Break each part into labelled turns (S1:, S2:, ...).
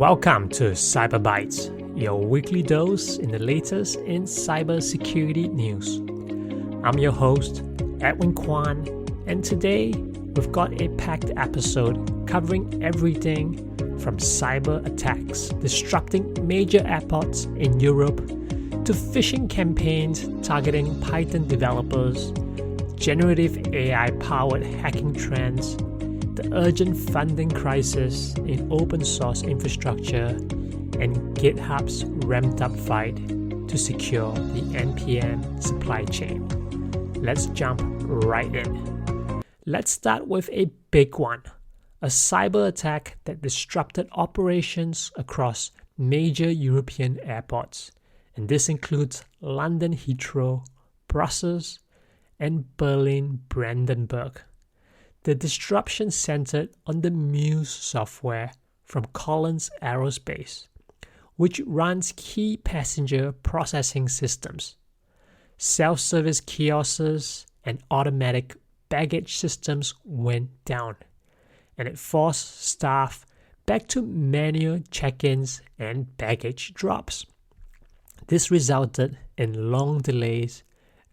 S1: Welcome to Cyber Bytes, your weekly dose in the latest in cybersecurity news. I'm your host, Edwin Kwan, and today we've got a packed episode covering everything from cyber attacks disrupting major airports in Europe to phishing campaigns targeting Python developers, generative AI-powered hacking trends, the urgent funding crisis in open source infrastructure, and GitHub's ramped-up fight to secure the NPM supply chain. Let's jump right in. Let's start with a big one, a cyber attack that disrupted operations across major European airports, and this includes London Heathrow, Brussels, and Berlin Brandenburg. The disruption centered on the Muse software from Collins Aerospace, which runs key passenger processing systems. Self-service kiosks and automatic baggage systems went down, and it forced staff back to manual check-ins and baggage drops. This resulted in long delays,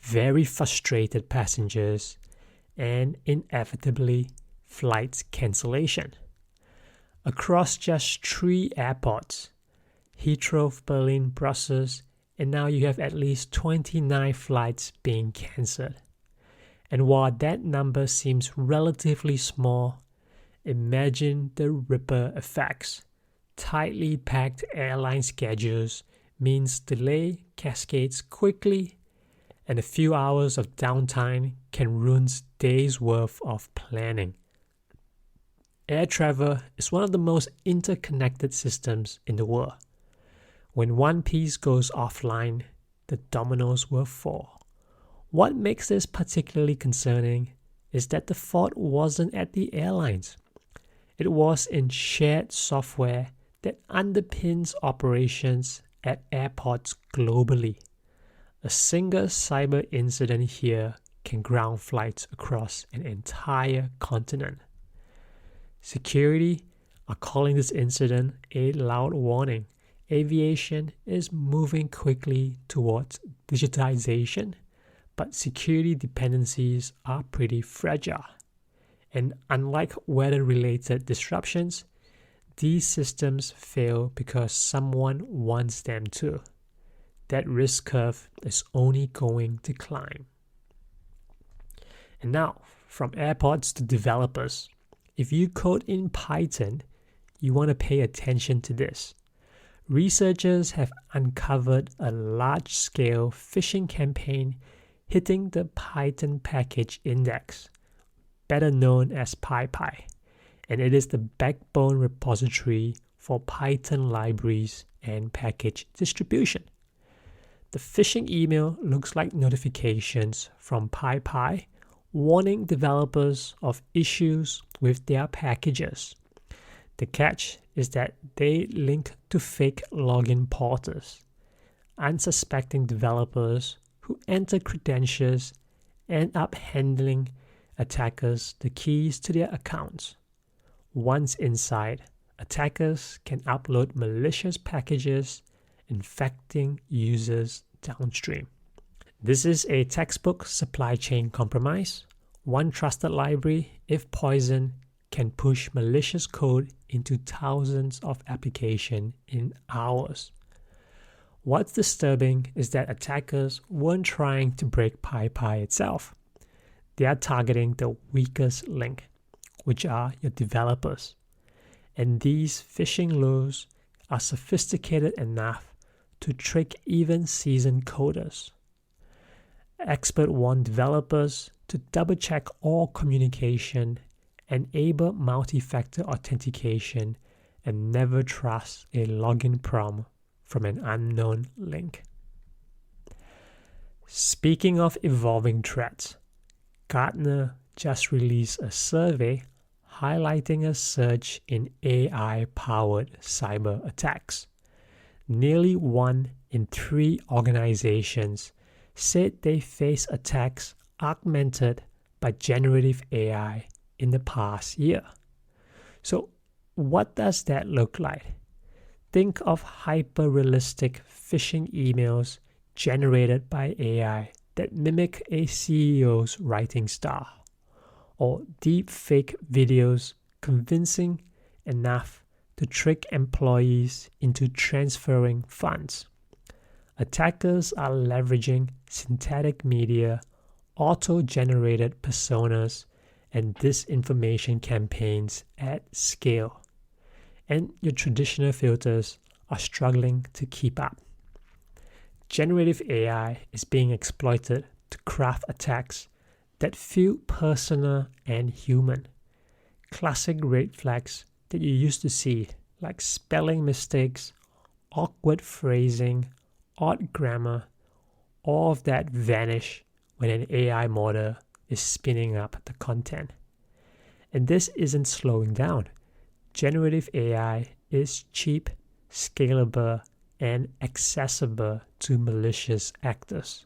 S1: very frustrated passengers, and inevitably flight cancellation. Across just 3 airports, Heathrow, Berlin, Brussels, and now you have at least 29 flights being cancelled. And while that number seems relatively small, imagine the ripple effects. Tightly packed airline schedules means delay cascades quickly, and a few hours of downtime can ruin days' worth of planning. Air travel is one of the most interconnected systems in the world. When one piece goes offline, the dominoes will fall. What makes this particularly concerning is that the fault wasn't at the airlines. It was in shared software that underpins operations at airports globally. A single cyber incident here can ground flights across an entire continent. Security are calling this incident a loud warning. Aviation is moving quickly towards digitization, but security dependencies are pretty fragile. And unlike weather-related disruptions, these systems fail because someone wants them to. That risk curve is only going to climb. And now, from airports to developers, if you code in Python, you want to pay attention to this. Researchers have uncovered a large-scale phishing campaign hitting the Python package index, better known as PyPy, and it is the backbone repository for Python libraries and package distribution. The phishing email looks like notifications from PyPy warning developers of issues with their packages. The catch is that they link to fake login portals. Unsuspecting developers who enter credentials end up handing attackers the keys to their accounts. Once inside, attackers can upload malicious packages, infecting users downstream. This is a textbook supply chain compromise. One trusted library, if poisoned, can push malicious code into thousands of applications in hours. What's disturbing is that attackers weren't trying to break PyPy itself. They are targeting the weakest link, which are your developers. And these phishing lures are sophisticated enough to trick even seasoned coders. Experts warn developers to double-check all communication, enable multi-factor authentication, and never trust a login prompt from an unknown link. Speaking of evolving threats, Gartner just released a survey highlighting a surge in AI-powered cyber attacks. Nearly 1 in 3 organizations said they face attacks augmented by generative AI in the past year. So what does that look like? Think of hyper-realistic phishing emails generated by AI that mimic a CEO's writing style, or deep fake videos convincing enough to trick employees into transferring funds. Attackers are leveraging synthetic media, auto-generated personas, and disinformation campaigns at scale. And your traditional filters are struggling to keep up. Generative AI is being exploited to craft attacks that feel personal and human. Classic red flags that you used to see, like spelling mistakes, awkward phrasing, odd grammar, all of that vanish when an AI model is spinning up the content. And this isn't slowing down. Generative AI is cheap, scalable, and accessible to malicious actors.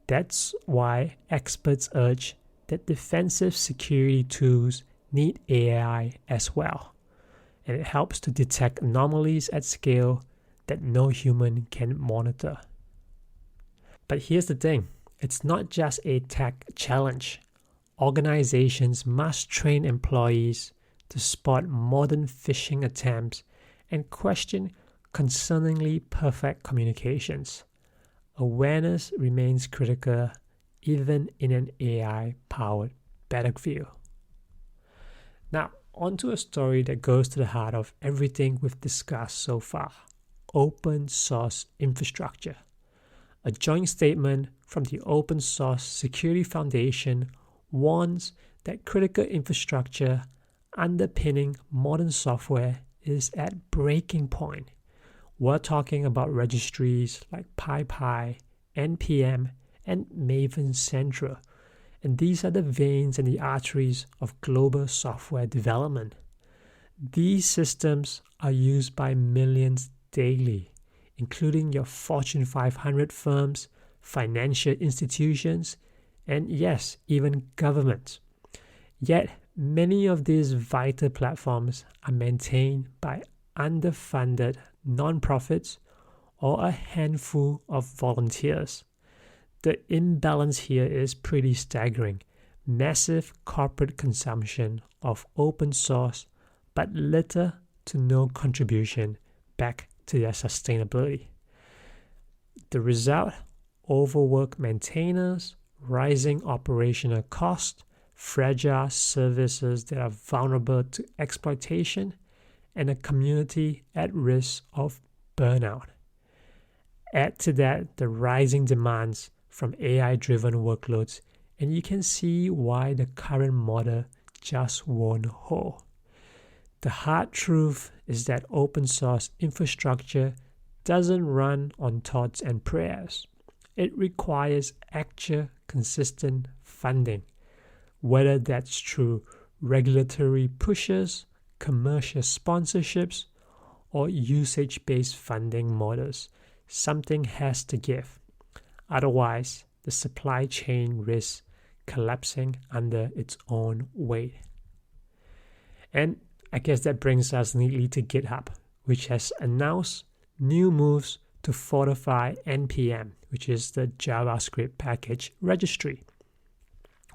S1: That's why experts urge that defensive security tools need AI as well, and it helps to detect anomalies at scale that no human can monitor. But here's the thing, it's not just a tech challenge. Organizations must train employees to spot modern phishing attempts and question concerningly perfect communications. Awareness remains critical even in an AI-powered battlefield. Now, onto a story that goes to the heart of everything we've discussed so far: open source infrastructure. A joint statement from the Open Source Security Foundation warns that critical infrastructure underpinning modern software is at breaking point. We're talking about registries like PyPI, NPM, and Maven Central, and these are the veins and the arteries of global software development. These systems are used by millions daily, including your Fortune 500 firms, financial institutions, and yes, even governments. Yet, many of these vital platforms are maintained by underfunded nonprofits or a handful of volunteers. The imbalance here is pretty staggering. Massive corporate consumption of open source, but little to no contribution back to their sustainability. The result: overworked maintainers, rising operational costs, fragile services that are vulnerable to exploitation, and a community at risk of burnout. Add to that the rising demands from AI-driven workloads, and you can see why the current model just won't hold. The hard truth is that open source infrastructure doesn't run on thoughts and prayers. It requires actual, consistent funding, whether that's through regulatory pushes, commercial sponsorships, or usage-based funding models. Something has to give. Otherwise, the supply chain risks collapsing under its own weight. And I guess that brings us neatly to GitHub, which has announced new moves to fortify NPM, which is the JavaScript package registry.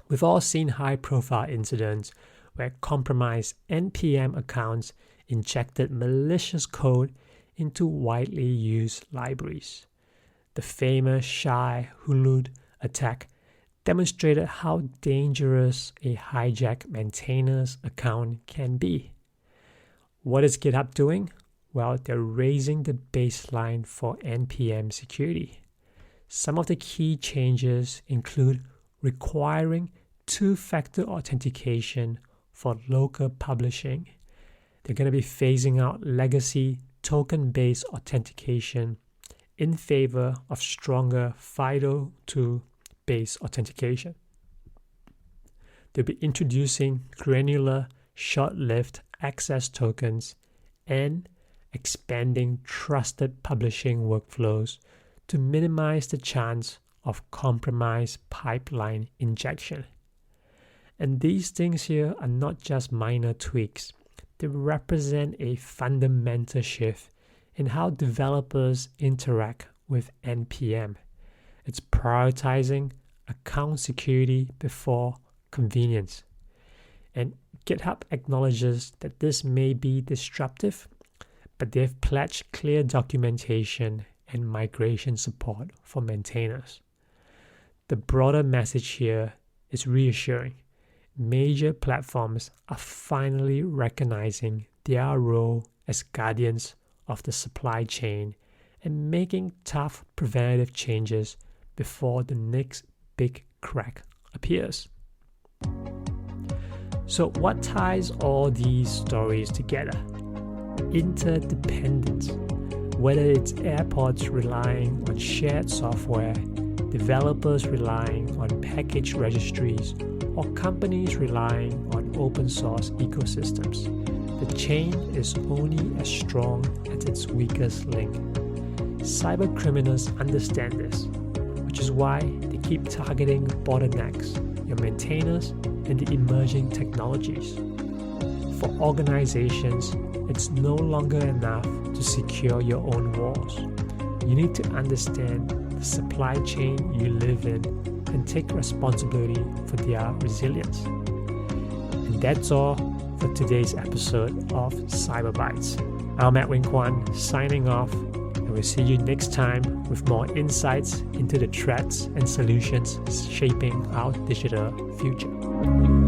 S1: We've all seen high-profile incidents where compromised NPM accounts injected malicious code into widely used libraries. The famous Shai-Hulud attack demonstrated how dangerous a hijacked maintainer's account can be. What is GitHub doing? Well, they're raising the baseline for NPM security. Some of the key changes include requiring two-factor authentication for local publishing. They're going to be phasing out legacy token-based authentication in favor of stronger FIDO2-based authentication. They'll be introducing granular, short-lived access tokens and expanding trusted publishing workflows to minimize the chance of compromised pipeline injection. And these things here are not just minor tweaks. they represent a fundamental shift in how developers interact with NPM. It's prioritizing account security before convenience. And GitHub acknowledges that this may be disruptive, but they've pledged clear documentation and migration support for maintainers. The broader message here is reassuring. Major platforms are finally recognizing their role as guardians of the supply chain and making tough preventative changes before the next big crack appears. So what ties all these stories together? Interdependence. Whether it's airports relying on shared software, developers relying on package registries, or companies relying on open source ecosystems, the chain is only as strong as its weakest link. Cyber criminals understand this, which is why they keep targeting bottlenecks, your maintainers, and the emerging technologies. For organizations, it's no longer enough to secure your own walls. You need to understand the supply chain you live in and take responsibility for their resilience. And that's all for today's episode of Cyber Bytes. I'm Edwin Kwan signing off, and we'll see you next time with more insights into the threats and solutions shaping our digital future.